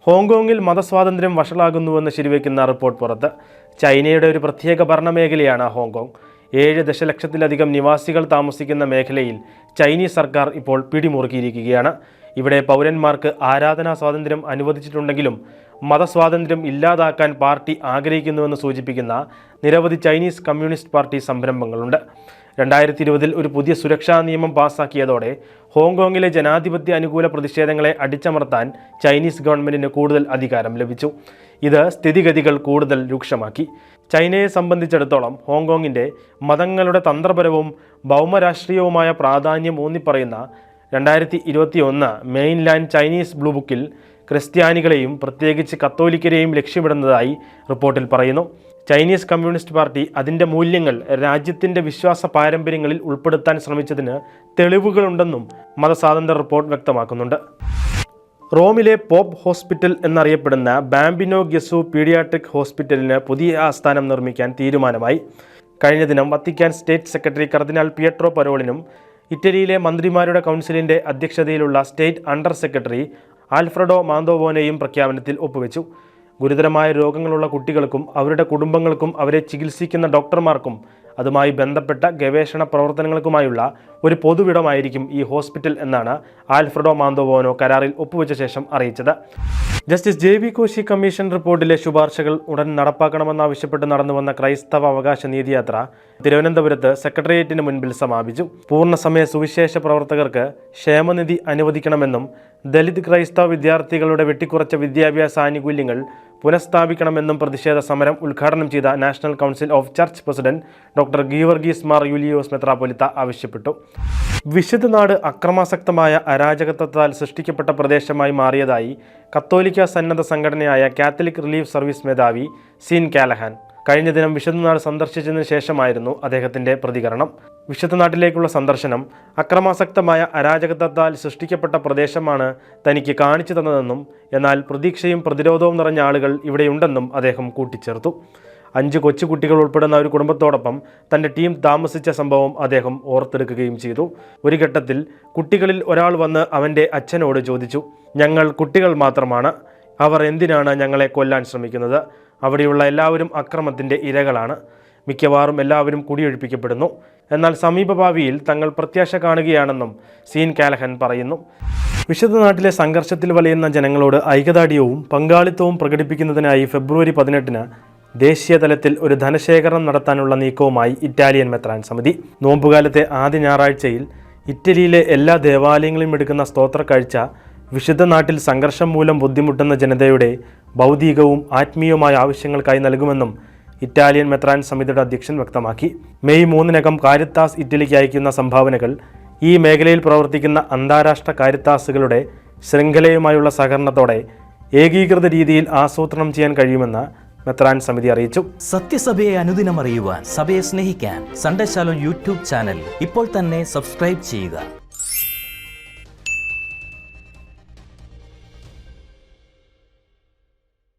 ഹോങ്കോങ്ങിൽ മതസ്വാതന്ത്ര്യം വഷളാകുന്നുവെന്ന് ശരിവയ്ക്കുന്ന report പുറത്ത്. ചൈനയുടെ ഒരു പ്രത്യേക ഭരണമേഖലയാണ് ഹോങ്കോങ്. 7 ദശലക്ഷത്തിലധികം നിവാസികൾ താമസിക്കുന്ന മേഖലയിൽ ചൈനീസ് സർക്കാർ ഇപ്പോൾ പിടിമുറുക്കിയിരിക്കുകയാണ്. ഇവിടെ പൗരന്മാർക്ക് ആരാധനാ സ്വാതന്ത്ര്യം അനുവദിച്ചിട്ടുണ്ടെങ്കിലും മതസ്വാതന്ത്ര്യം ഇല്ലാതാക്കാൻ പാർട്ടി ആഗ്രഹിക്കുന്നുവെന്ന് സൂചിപ്പിക്കുന്ന നിരവധി ചൈനീസ് കമ്മ്യൂണിസ്റ്റ് പാർട്ടി സംരംഭങ്ങളുണ്ട്. 2020 ഒരു പുതിയ സുരക്ഷാ നിയമം പാസാക്കിയതോടെ ഹോങ്കോങ്ങിലെ ജനാധിപത്യ അനുകൂല പ്രതിഷേധങ്ങളെ അടിച്ചമർത്താൻ ചൈനീസ് ഗവൺമെന്റിന് കൂടുതൽ അധികാരം ലഭിച്ചു. ഇത് സ്ഥിതിഗതികൾ കൂടുതൽ രൂക്ഷമാക്കി. ചൈനയെ സംബന്ധിച്ചിടത്തോളം ഹോങ്കോങ്ങിൻ്റെ മതങ്ങളുടെ തന്ത്രപരവും ഭൗമരാഷ്ട്രീയവുമായ പ്രാധാന്യം ഊന്നിപ്പറയുന്ന 2021 മെയിൻലാൻഡ് ചൈനീസ് ബ്ലൂ ബുക്കിൽ ക്രിസ്ത്യാനികളെയും പ്രത്യേകിച്ച് കത്തോലിക്കരെയും ലക്ഷ്യമിടുന്നതായി റിപ്പോർട്ടിൽ പറയുന്നു. ചൈനീസ് കമ്മ്യൂണിസ്റ്റ് പാർട്ടി അതിൻ്റെ മൂല്യങ്ങൾ രാജ്യത്തിൻ്റെ വിശ്വാസ പാരമ്പര്യങ്ങളിൽ ഉൾപ്പെടുത്താൻ ശ്രമിച്ചതിന് തെളിവുകളുണ്ടെന്നും മതസ്വാതന്ത്ര്യ റിപ്പോർട്ട് വ്യക്തമാക്കുന്നുണ്ട്. റോമിലെ പോപ്പ് ഹോസ്പിറ്റൽ എന്നറിയപ്പെടുന്ന ബാംബിനോ ഗെസു പീഡിയാട്രിക് ഹോസ്പിറ്റലിന് പുതിയ ആസ്ഥാനം നിർമ്മിക്കാൻ തീരുമാനമായി. കഴിഞ്ഞ ദിനം വത്തിക്കാൻ സ്റ്റേറ്റ് സെക്രട്ടറി കർദിനാൾ പിയട്രോ പരോളിനും ഇറ്റലിയിലെ മന്ത്രിമാരുടെ കൗൺസിലിൻ്റെ അധ്യക്ഷതയിലുള്ള സ്റ്റേറ്റ് അണ്ടർ സെക്രട്ടറി ആൽഫ്രഡോ മാന്തോവോനെയും പ്രഖ്യാപനത്തിൽ ഒപ്പുവെച്ചു. ഗുരുതരമായ രോഗങ്ങളുള്ള കുട്ടികൾക്കും അവരുടെ കുടുംബങ്ങൾക്കും അവരെ ചികിത്സിക്കുന്ന ഡോക്ടർമാർക്കും അതുമായി ബന്ധപ്പെട്ട ഗവേഷണ പ്രവർത്തനങ്ങൾക്കുമായുള്ള ഒരു പൊതുവിടമായിരിക്കും ഈ ഹോസ്പിറ്റൽ എന്നാണ് ആൽഫ്രഡോ മാന്തോവോനോ കരാറിൽ ഒപ്പുവെച്ച ശേഷം അറിയിച്ചത്. ജസ്റ്റിസ് JV കോശി കമ്മീഷൻ റിപ്പോർട്ടിലെ ശുപാർശകൾ ഉടൻ നടപ്പാക്കണമെന്നാവശ്യപ്പെട്ട് നടന്നുവന്ന ക്രൈസ്തവ അവകാശ നീതിയാത്ര തിരുവനന്തപുരത്ത് സെക്രട്ടേറിയറ്റിന് മുൻപിൽ സമാപിച്ചു. പൂർണ്ണസമയ സുവിശേഷ പ്രവർത്തകർക്ക് ക്ഷേമനിധി അനുവദിക്കണമെന്നും ദലിത് ക്രൈസ്തവ വിദ്യാർത്ഥികളുടെ വെട്ടിക്കുറച്ച വിദ്യാഭ്യാസ ആനുകൂല്യങ്ങൾ പുനഃസ്ഥാപിക്കണമെന്നും പ്രതിഷേധ സമരം ഉദ്ഘാടനം ചെയ്ത national council of church president doctor Geevarghese Mar Yulios മെത്രാപ്പൊലിത്ത ആവശ്യപ്പെട്ടു. വിശുദ്ധ നാട് അക്രമാസക്തമായ അരാജകത്വത്താൽ സൃഷ്ടിക്കപ്പെട്ട പ്രദേശമായി മാറിയതായി കത്തോലിക്ക സന്നദ്ധ സംഘടനയായ കാത്തലിക് റിലീഫ് സർവീസ് മേധാവി സീൻ കാലഹാൻ കഴിഞ്ഞ ദിനം വിശുദ്ധനാട് സന്ദർശിച്ചതിന് ശേഷമായിരുന്നു അദ്ദേഹത്തിൻ്റെ പ്രതികരണം. വിശുദ്ധനാട്ടിലേക്കുള്ള സന്ദർശനം അക്രമാസക്തമായ അരാജകത്വത്താൽ സൃഷ്ടിക്കപ്പെട്ട പ്രദേശമാണ് തനിക്ക് കാണിച്ചു തന്നതെന്നും എന്നാൽ പ്രതീക്ഷയും പ്രതിരോധവും നിറഞ്ഞ ആളുകൾ ഇവിടെയുണ്ടെന്നും അദ്ദേഹം കൂട്ടിച്ചേർത്തു. 5 കൊച്ചുകുട്ടികൾ ഉൾപ്പെടുന്ന ഒരു കുടുംബത്തോടൊപ്പം തൻ്റെ ടീം താമസിച്ച സംഭവം അദ്ദേഹം ഓർത്തെടുക്കുകയും ചെയ്തു. ഒരു ഘട്ടത്തിൽ കുട്ടികളിൽ ഒരാൾ വന്ന് അവൻ്റെ അച്ഛനോട് ചോദിച്ചു, "ഞങ്ങൾ കുട്ടികൾ മാത്രമാണ്. അവർ എന്തിനാണ് ഞങ്ങളെ കൊല്ലാൻ ശ്രമിക്കുന്നത്? അവിടെയുള്ള എല്ലാവരും അക്രമത്തിൻ്റെ ഇരകളാണ്. മിക്കവാറും എല്ലാവരും കുടിയൊഴിപ്പിക്കപ്പെടുന്നു. എന്നാൽ സമീപഭാവിയിൽ തങ്ങൾ പ്രത്യാശ കാണുകയാണെന്നും സീൻ കാലഹൻ പറയുന്നു." വിശുദ്ധ നാട്ടിലെ സംഘർഷത്തിൽ വലയുന്ന ജനങ്ങളോട് ഐക്യദാർഢ്യവും പങ്കാളിത്തവും പ്രകടിപ്പിക്കുന്നതിനായി ഫെബ്രുവരി 18 ദേശീയ തലത്തിൽ ഒരു ധനശേഖരണം നടത്താനുള്ള നീക്കവുമായി ഇറ്റാലിയൻ മെത്രാൻ സമിതി. നോമ്പുകാലത്തെ ആദ്യ ഞായറാഴ്ചയിൽ ഇറ്റലിയിലെ എല്ലാ ദേവാലയങ്ങളിലും എടുക്കുന്ന സ്തോത്രക്കാഴ്ച വിശുദ്ധ നാട്ടിൽ സംഘർഷം മൂലം ബുദ്ധിമുട്ടുന്ന ജനതയുടെ ഭൗതികവും ആത്മീയവുമായ ആവശ്യങ്ങൾക്കായി നൽകുമെന്നും ഇറ്റാലിയൻ മെത്രാൻ സമിതിയുടെ അധ്യക്ഷൻ വ്യക്തമാക്കി. മെയ് 3 കാരിത്താസ് ഇറ്റലിക്ക് അയക്കുന്ന സംഭാവനകൾ ഈ മേഖലയിൽ പ്രവർത്തിക്കുന്ന അന്താരാഷ്ട്ര കാരിത്താസുകളുടെ ശൃംഖലയുമായുള്ള സഹകരണത്തോടെ ഏകീകൃത രീതിയിൽ ആസൂത്രണം ചെയ്യാൻ കഴിയുമെന്ന് മെത്രാൻ സമിതി അറിയിച്ചു. സത്യസഭയെ അനുദിനം അറിയുവാൻ, സഭയെ സ്നേഹിക്കാൻ സൺഡേ ശാലോം യൂട്യൂബ് ചാനൽ ഇപ്പോൾ തന്നെ സബ്സ്ക്രൈബ് ചെയ്യുക.